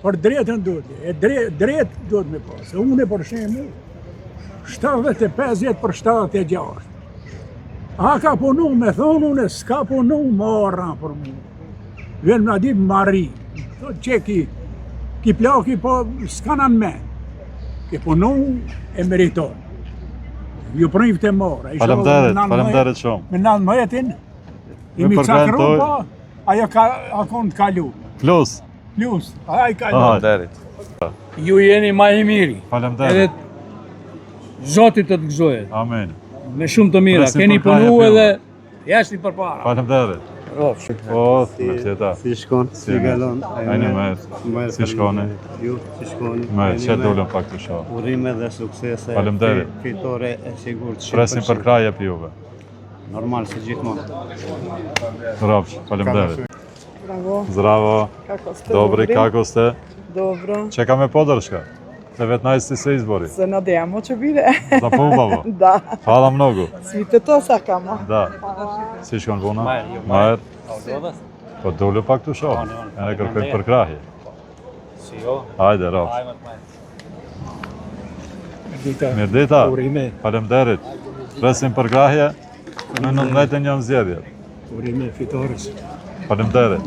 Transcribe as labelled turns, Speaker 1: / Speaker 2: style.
Speaker 1: Për drejtën duhet, drejt duhet me pas. Unë për shembull 75 për 76. A ka punu me thonë unë s'ka punu marra për mu. Vjen na di marri. Thot që ki plaki po s'ka në men. Ki punu e meriton. Ju prejmë të marra.
Speaker 2: Faleminderit shumë.
Speaker 1: Me 19-in, i mi cakru po, ajo ka akon të kalu.
Speaker 2: Plus.
Speaker 1: Plus, ai kalu.
Speaker 2: Faleminderit.
Speaker 3: Ju jeni ma i miri.
Speaker 2: Faleminderit.
Speaker 3: Edhe Zoti të të gëzohet.
Speaker 2: Amen.
Speaker 3: Me shumë të mira.
Speaker 2: Presim
Speaker 3: Keni
Speaker 2: për kraje
Speaker 3: punu edhe
Speaker 2: pjellë.
Speaker 3: jashtë përpara.
Speaker 2: Faleminderit. Po, merci ta.
Speaker 4: Si shkon, si galon.
Speaker 2: Ajnë mirë. Si shkoni?
Speaker 4: Ju, si shkoni.
Speaker 2: Mirë, që dolëm pak të shoh.
Speaker 4: Urime dhe suksese.
Speaker 2: Faleminderit.
Speaker 4: Fitore e sigurt.
Speaker 2: Presim për kraje për juve.
Speaker 4: Normal se gjithmonë.
Speaker 2: Ropsh, faleminderit.
Speaker 5: Bravo,
Speaker 2: Zdravo.
Speaker 5: kako ste?
Speaker 2: Dobri, kako ste?
Speaker 5: Dobro.
Speaker 2: Čeka me podrška. 19. se izbori.
Speaker 5: Se nadejamo će bile.
Speaker 2: Za poubavo.
Speaker 5: Da,
Speaker 2: Hvala mnogo.
Speaker 5: svi te to sakamo.
Speaker 2: Da. Si shkon puna? Mirë. Po dolu pak të shoh. E kërkoj për krahje. Hajde, ropsh. Mirë dita. Faleminderit. Presim për krahje. Në 19 jam zgjedhje.
Speaker 1: Urime fitores.
Speaker 2: Faleminderit.